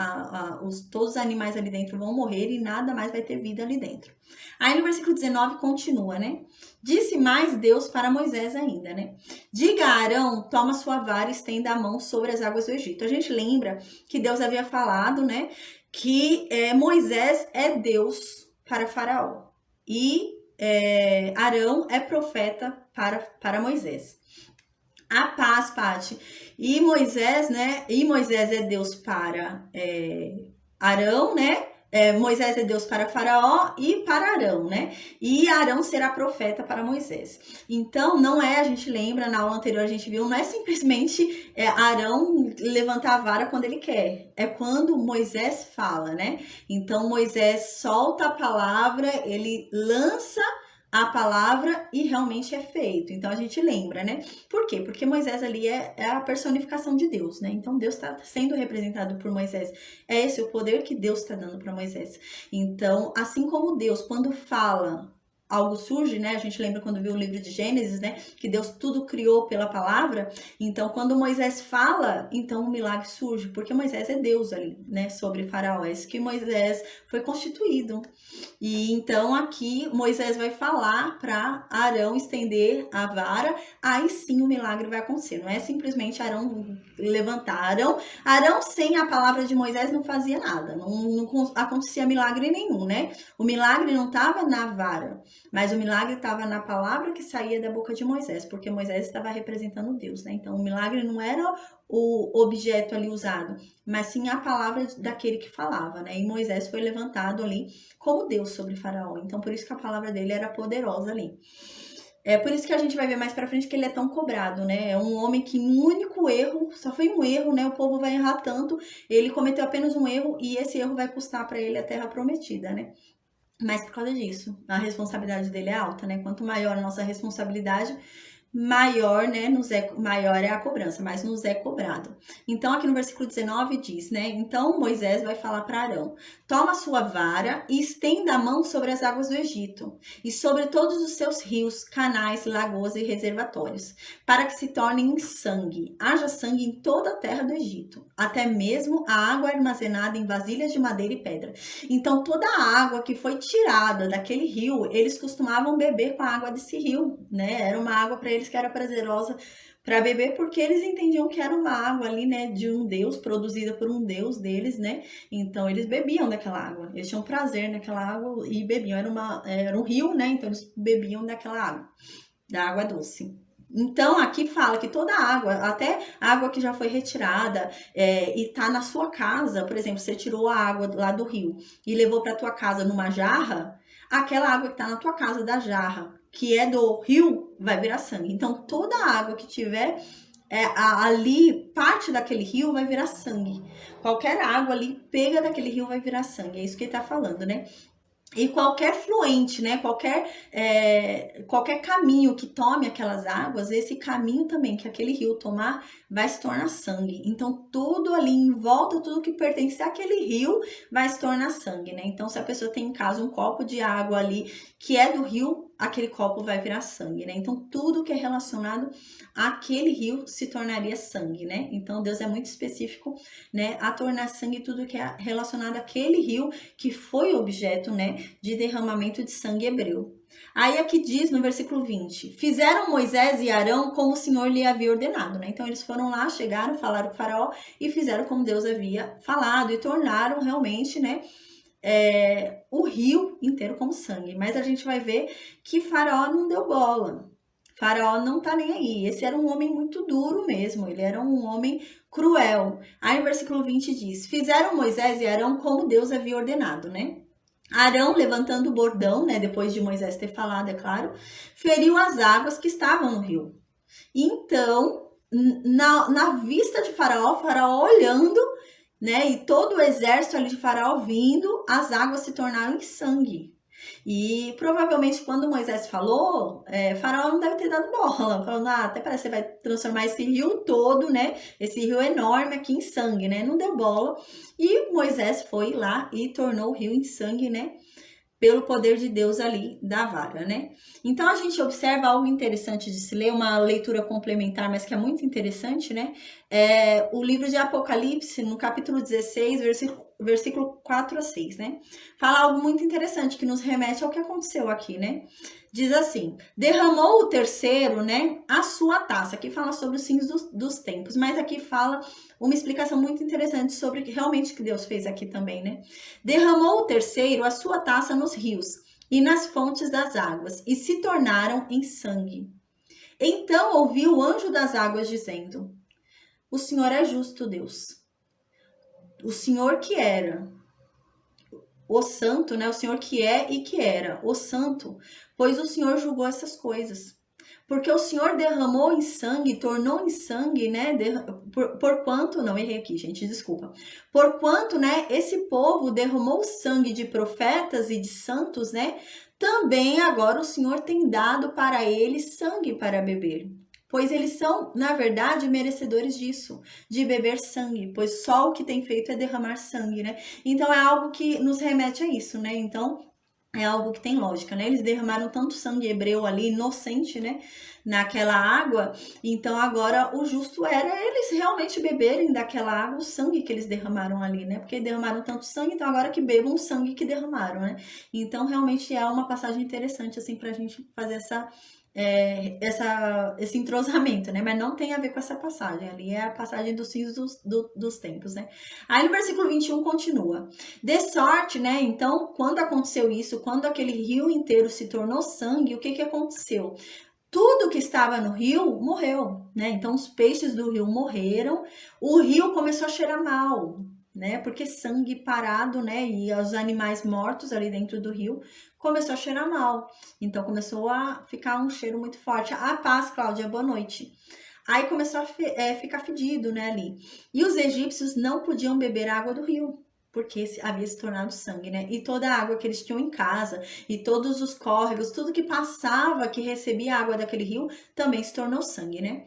todos os animais ali dentro vão morrer e nada mais vai ter vida ali dentro. Aí no versículo 19 continua, né? Disse mais Deus para Moisés ainda, né? Diga a Arão, toma sua vara e estenda a mão sobre as águas do Egito. A gente lembra que Deus havia falado, né? Que Moisés é Deus para Faraó. E Arão é profeta para Moisés. A paz, Pati. E Moisés, né? E Moisés é Deus para Arão, né? Moisés é Deus para Faraó e para Arão, né? E Arão será profeta para Moisés. Então, não é, a gente lembra, na aula anterior a gente viu, não é simplesmente Arão levantar a vara quando ele quer. É quando Moisés fala, né? Então, Moisés solta a palavra, ele lança a palavra e realmente é feito. Então a gente lembra, né? Por quê? Porque Moisés ali é a personificação de Deus, né? Então Deus está sendo representado por Moisés. É esse o poder que Deus está dando para Moisés. Então, assim como Deus, quando fala, algo surge, né? A gente lembra quando viu o livro de Gênesis, né? Que Deus tudo criou pela palavra. Então, quando Moisés fala, então o milagre surge, porque Moisés é Deus ali, né? Sobre Faraó. É isso que Moisés foi constituído. E então aqui Moisés vai falar para Arão estender a vara, aí sim o milagre vai acontecer. Não é simplesmente Arão levantar. Arão sem a palavra de Moisés não fazia nada, não acontecia milagre nenhum, né? O milagre não estava na vara, mas o milagre estava na palavra que saía da boca de Moisés, porque Moisés estava representando Deus, né? Então o milagre não era o objeto ali usado, mas sim a palavra daquele que falava, né? E Moisés foi levantado ali como Deus sobre Faraó. Então, por isso que a palavra dele era poderosa ali. É por isso que a gente vai ver mais pra frente que ele é tão cobrado, né? É um homem que um único erro, só foi um erro, né? O povo vai errar tanto, ele cometeu apenas um erro e esse erro vai custar para ele a terra prometida, né? Mas por causa disso, a responsabilidade dele é alta, né? Quanto maior a nossa responsabilidade, maior, né, maior é a cobrança, mas nos é cobrado. Então, aqui no versículo 19 diz, né, então Moisés vai falar para Arão, toma sua vara e estenda a mão sobre as águas do Egito e sobre todos os seus rios, canais, lagoas e reservatórios, para que se tornem em sangue, haja sangue em toda a terra do Egito, até mesmo a água armazenada em vasilhas de madeira e pedra. Então, toda a água que foi tirada daquele rio, eles costumavam beber com a água desse rio, né, era uma água para eles que era prazerosa para beber, porque eles entendiam que era uma água ali, né, de um Deus, produzida por um Deus deles, né, então eles bebiam daquela água, eles tinham prazer naquela água e bebiam, era um rio, né, então eles bebiam daquela água, da água doce. Então, aqui fala que toda a água, até a água que já foi retirada e tá na sua casa, por exemplo, você tirou a água lá do rio e levou para tua casa numa jarra, aquela água que tá na tua casa da jarra, que é do rio, vai virar sangue. Então, toda a água que tiver ali, parte daquele rio vai virar sangue. Qualquer água ali, pega daquele rio, vai virar sangue. É isso que ele tá falando, né? E qualquer fluente, né? Qualquer caminho que tome aquelas águas, esse caminho também que aquele rio tomar vai se tornar sangue. Então, tudo ali em volta, tudo que pertence àquele rio vai se tornar sangue, né? Então, se a pessoa tem em casa um copo de água ali que é do rio, aquele copo vai virar sangue, né? Então, tudo que é relacionado àquele rio se tornaria sangue, né? Então, Deus é muito específico, né? A tornar sangue tudo que é relacionado àquele rio que foi objeto, né? De derramamento de sangue hebreu. Aí aqui diz no versículo 20, fizeram Moisés e Arão como o Senhor lhe havia ordenado, né? Então, eles foram lá, chegaram, falaram com o faraó e fizeram como Deus havia falado e tornaram realmente, né? O rio inteiro como sangue. Mas a gente vai ver que Faraó não deu bola. Faraó não tá nem aí. Esse era um homem muito duro mesmo. Ele era um homem cruel. Aí no versículo 20 diz, fizeram Moisés e Arão como Deus havia ordenado, né? Arão, levantando o bordão, né, depois de Moisés ter falado, é claro, feriu as águas que estavam no rio. Então, na vista de Faraó, Faraó olhando, né, e todo o exército ali de Faraó vindo, as águas se tornaram em sangue. E provavelmente quando Moisés falou, Faraó não deve ter dado bola, falando, até parece que você vai transformar esse rio todo, né, esse rio enorme aqui em sangue, né, não deu bola. E Moisés foi lá e tornou o rio em sangue, né, pelo poder de Deus ali da vara, né? Então a gente observa algo interessante de se ler, uma leitura complementar, mas que é muito interessante, né? O livro de Apocalipse, no capítulo 16, versículo 4 a 6, né? Fala algo muito interessante que nos remete ao que aconteceu aqui, né? Diz assim, derramou o terceiro, né, a sua taça. Aqui fala sobre os fins dos tempos, mas aqui fala uma explicação muito interessante sobre realmente o que Deus fez aqui também, né? Derramou o terceiro a sua taça nos rios e nas fontes das águas, e se tornaram em sangue. Então ouviu o anjo das águas dizendo, o Senhor é justo, Deus. O Senhor que era, o santo, né? O Senhor que é e que era, o santo, pois o Senhor julgou essas coisas. Porque o Senhor derramou em sangue, tornou em sangue, né? Porquanto, não errei aqui, gente, desculpa. Porquanto, né? Esse povo derramou sangue de profetas e de santos, né? Também agora o Senhor tem dado para eles sangue para beber. Pois eles são, na verdade, merecedores disso, de beber sangue, pois só o que tem feito é derramar sangue, né? Então é algo que nos remete a isso, né? Então é algo que tem lógica, né? Eles derramaram tanto sangue hebreu ali, inocente, né? Naquela água. Então agora o justo era eles realmente beberem daquela água o sangue que eles derramaram ali, né? Porque derramaram tanto sangue, então agora que bebam o sangue que derramaram, né? Então realmente é uma passagem interessante, assim, pra gente fazer esse entrosamento, né? Mas não tem a ver com essa passagem. Ali é a passagem dos fins dos tempos, né? Aí no versículo 21 continua. De sorte, né? Então, quando aconteceu isso, quando aquele rio inteiro se tornou sangue, o que aconteceu? Tudo que estava no rio morreu, né? Então, os peixes do rio morreram, o rio começou a cheirar mal, né? Porque sangue parado, né? E os animais mortos ali dentro do rio começou a cheirar mal. Então, começou a ficar um cheiro muito forte. A paz, Cláudia, boa noite. Aí começou a ficar fedido, né, ali. E os egípcios não podiam beber água do rio, porque havia se tornado sangue, né? E toda a água que eles tinham em casa, e todos os córregos, tudo que passava, que recebia água daquele rio, também se tornou sangue, né?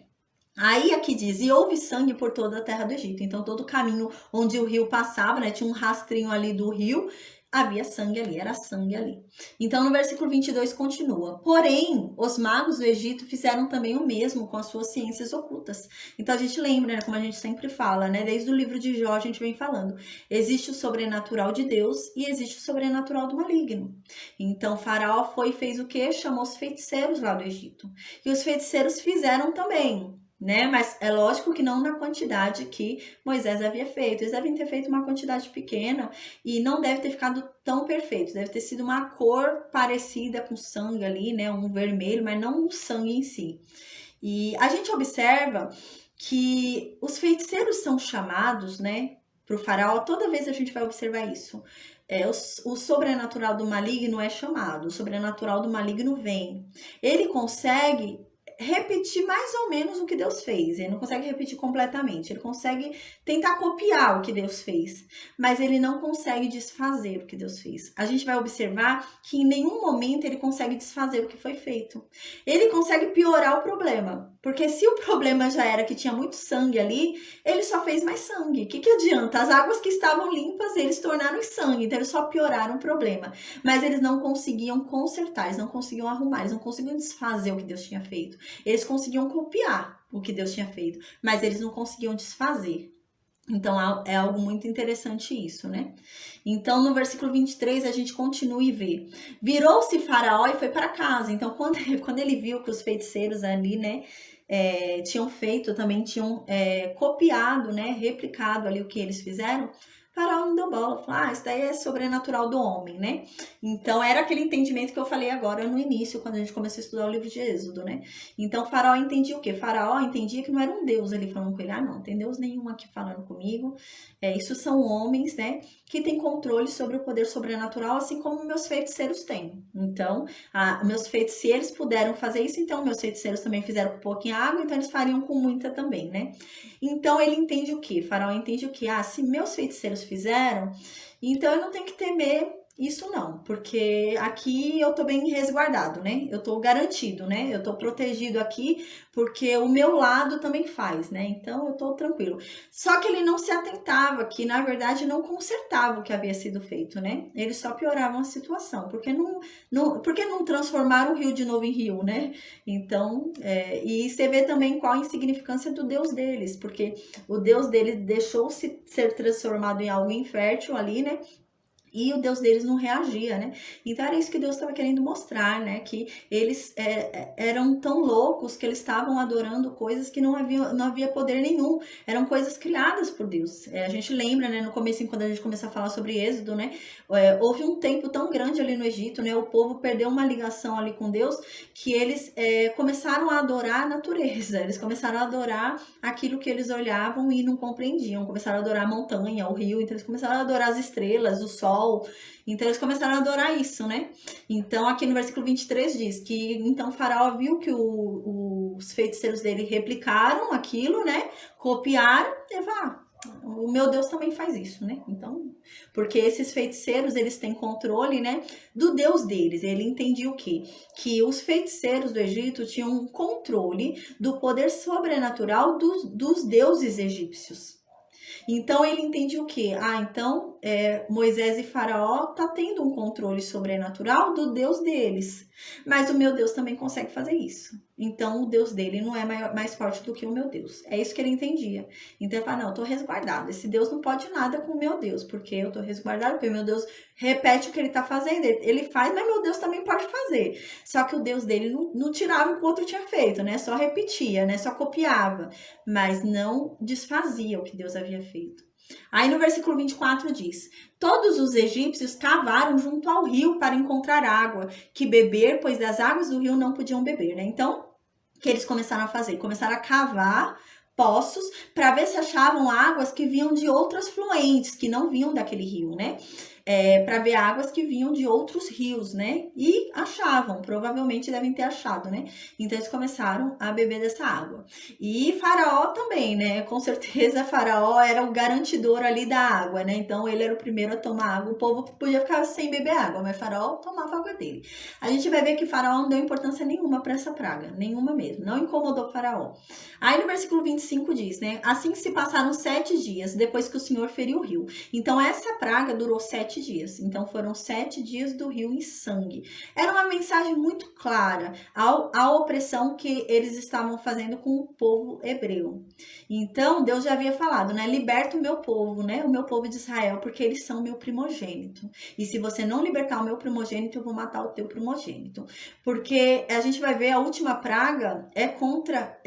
Aí aqui diz, e houve sangue por toda a terra do Egito. Então todo o caminho onde o rio passava, né, tinha um rastrinho ali do rio, havia sangue ali, era sangue ali. Então no versículo 22 continua, porém os magos do Egito fizeram também o mesmo com as suas ciências ocultas. Então a gente lembra, né, como a gente sempre fala, né, desde o livro de Jó a gente vem falando, existe o sobrenatural de Deus e existe o sobrenatural do maligno. Então Faraó foi e fez o quê? Chamou os feiticeiros lá do Egito. E os feiticeiros fizeram também, né? Mas é lógico que não na quantidade que Moisés havia feito. Eles devem ter feito uma quantidade pequena e não deve ter ficado tão perfeito. Deve ter sido uma cor parecida com sangue ali, né? Um vermelho, mas não um sangue em si. E a gente observa que os feiticeiros são chamados, né? Para o faraó, toda vez a gente vai observar isso. O sobrenatural do maligno é chamado, o sobrenatural do maligno vem. Ele consegue repetir mais ou menos o que Deus fez. Ele não consegue repetir completamente. Ele consegue tentar copiar o que Deus fez, mas ele não consegue desfazer o que Deus fez. A gente vai observar que em nenhum momento ele consegue desfazer o que foi feito. Ele consegue piorar o problema, Porque se o problema já era que tinha muito sangue ali, ele só fez mais sangue. O que adianta? As águas que estavam limpas, eles tornaram em sangue, então eles só pioraram o problema. Mas eles não conseguiam consertar, eles não conseguiam arrumar, eles não conseguiam desfazer o que Deus tinha feito. Eles conseguiam copiar o que Deus tinha feito, mas eles não conseguiam desfazer. Então é algo muito interessante isso, né? Então no versículo 23 a gente continua e vê. Virou-se Faraó e foi para casa. Então quando ele viu que os feiticeiros ali, né, tinham feito, também tinham copiado, né, replicado ali o que eles fizeram, Faraó não deu bola, falou, isso daí é sobrenatural do homem, né? Então era aquele entendimento que eu falei agora no início, quando a gente começou a estudar o livro de Êxodo, né? Então Faraó entendia o quê? Faraó entendia que não era um Deus ali falando com ele, não, tem Deus nenhum aqui falando comigo, isso são homens, né, que têm controle sobre o poder sobrenatural, assim como meus feiticeiros têm. Então, meus feiticeiros puderam fazer isso, então meus feiticeiros também fizeram com pouquinha água, então eles fariam com muita também, né? Então ele entende o quê? Faraó entende o quê? Se meus feiticeiros fizeram, então eu não tenho que temer isso não, porque aqui eu tô bem resguardado, né? Eu tô garantido, né? Eu tô protegido aqui, porque o meu lado também faz, né? Então eu tô tranquilo. Só que ele não se atentava, que na verdade não consertava o que havia sido feito, né? Eles só pioravam a situação, porque não transformaram o rio de novo em rio, né? Então, e você vê também qual a insignificância do Deus deles, porque o Deus deles deixou-se ser transformado em algo infértil ali, né? E o Deus deles não reagia, né? Então era isso que Deus estava querendo mostrar, né? Que eles eram tão loucos que eles estavam adorando coisas que não havia poder nenhum. Eram coisas criadas por Deus. A gente lembra, né? No começo, quando a gente começou a falar sobre Êxodo, né? Houve um tempo tão grande ali no Egito, né? O povo perdeu uma ligação ali com Deus que eles começaram a adorar a natureza. Eles começaram a adorar aquilo que eles olhavam e não compreendiam. Começaram a adorar a montanha, o rio. Então eles começaram a adorar as estrelas, o sol. Então eles começaram a adorar isso, né? Então aqui no versículo 23 diz que então Faraó viu que os feiticeiros dele replicaram aquilo, né? Copiaram e falou, o meu Deus também faz isso, né? Então, porque esses feiticeiros, eles têm controle, né, do Deus deles. Ele entendia o quê? Que os feiticeiros do Egito tinham um controle do poder sobrenatural dos deuses egípcios. Então ele entende o quê? Então Moisés e Faraó tá tendo um controle sobrenatural do Deus deles. Mas o meu Deus também consegue fazer isso. Então o Deus dele não é mais forte do que o meu Deus. É isso que ele entendia. Então ele fala, não, eu tô resguardado. Esse Deus não pode nada com o meu Deus, porque eu tô resguardado, porque o meu Deus repete o que ele tá fazendo. Ele faz, mas meu Deus também pode fazer. Só que o Deus dele não tirava o que o outro tinha feito, né? Só repetia, né? Só copiava, mas não desfazia o que Deus havia feito. Aí no versículo 24 diz, todos os egípcios cavaram junto ao rio para encontrar água, que beber, pois das águas do rio não podiam beber, né? Então, o que eles começaram a fazer? Começaram a cavar poços para ver se achavam águas que vinham de outras fluentes, que não vinham daquele rio, né? Para ver águas que vinham de outros rios, né? E achavam, provavelmente devem ter achado, né? Então eles começaram a beber dessa água. E Faraó também, né? Com certeza Faraó era o garantidor ali da água, né? Então ele era o primeiro a tomar água. O povo podia ficar sem beber água, mas Faraó tomava a água dele. A gente vai ver que Faraó não deu importância nenhuma para essa praga, nenhuma mesmo. Não incomodou Faraó. Aí no versículo 25 diz, né? Assim se passaram 7 dias depois que o Senhor feriu o rio. Então essa praga durou 7 dias. Então foram 7 dias do rio em sangue. Era uma mensagem muito clara à opressão que eles estavam fazendo com o povo hebreu. Então Deus já havia falado, né? Liberta o meu povo, né? O meu povo de Israel, porque eles são meu primogênito. E se você não libertar o meu primogênito, eu vou matar o teu primogênito. Porque a gente vai ver a última praga é contra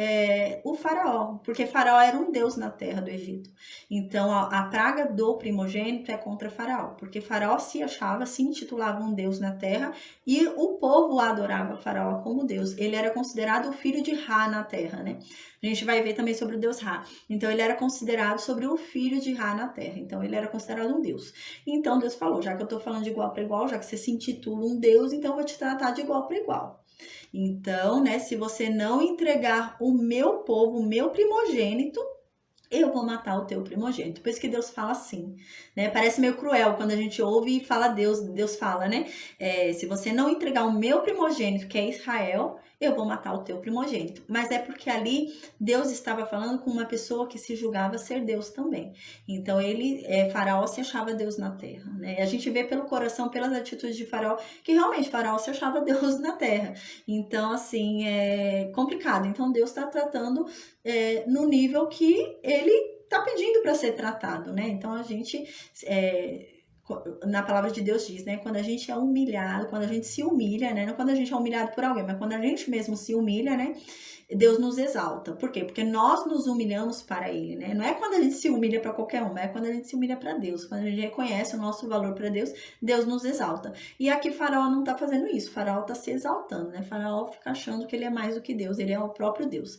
o faraó, porque faraó era um deus na terra do Egito. Então a praga do primogênito é contra faraó, porque faraó se achava, se intitulava um deus na terra e o povo adorava faraó como deus. Ele era considerado o filho de Ra na terra, né? A gente vai ver também sobre o deus Ra. Então ele era considerado sobre o filho de Ra na terra. Então ele era considerado um deus. Então Deus falou, já que eu tô falando de igual para igual, já que você se intitula um deus, então eu vou te tratar de igual para igual. Então, né, se você não entregar o meu povo, o meu primogênito, eu vou matar o teu primogênito. Por isso que Deus fala assim, né? Parece meio cruel quando a gente ouve e fala Deus fala, né? Se você não entregar o meu primogênito, que é Israel, eu vou matar o teu primogênito. Mas é porque ali Deus estava falando com uma pessoa que se julgava ser Deus também. Então Faraó se achava Deus na terra, né? A gente vê pelo coração, pelas atitudes de Faraó, que realmente Faraó se achava Deus na terra. Então, assim, é complicado. Então, Deus está tratando no nível que ele está pedindo para ser tratado, né? Então, a gente... na palavra de Deus diz, né? Quando a gente é humilhado, quando a gente se humilha, né? Não quando a gente é humilhado por alguém, mas quando a gente mesmo se humilha, né? Deus nos exalta. Por quê? Porque nós nos humilhamos para Ele, né? Não é quando a gente se humilha para qualquer um, é quando a gente se humilha para Deus. Quando a gente reconhece o nosso valor para Deus, Deus nos exalta. E aqui Faraó não está fazendo isso. Faraó está se exaltando, né? Faraó fica achando que ele é mais do que Deus, ele é o próprio Deus.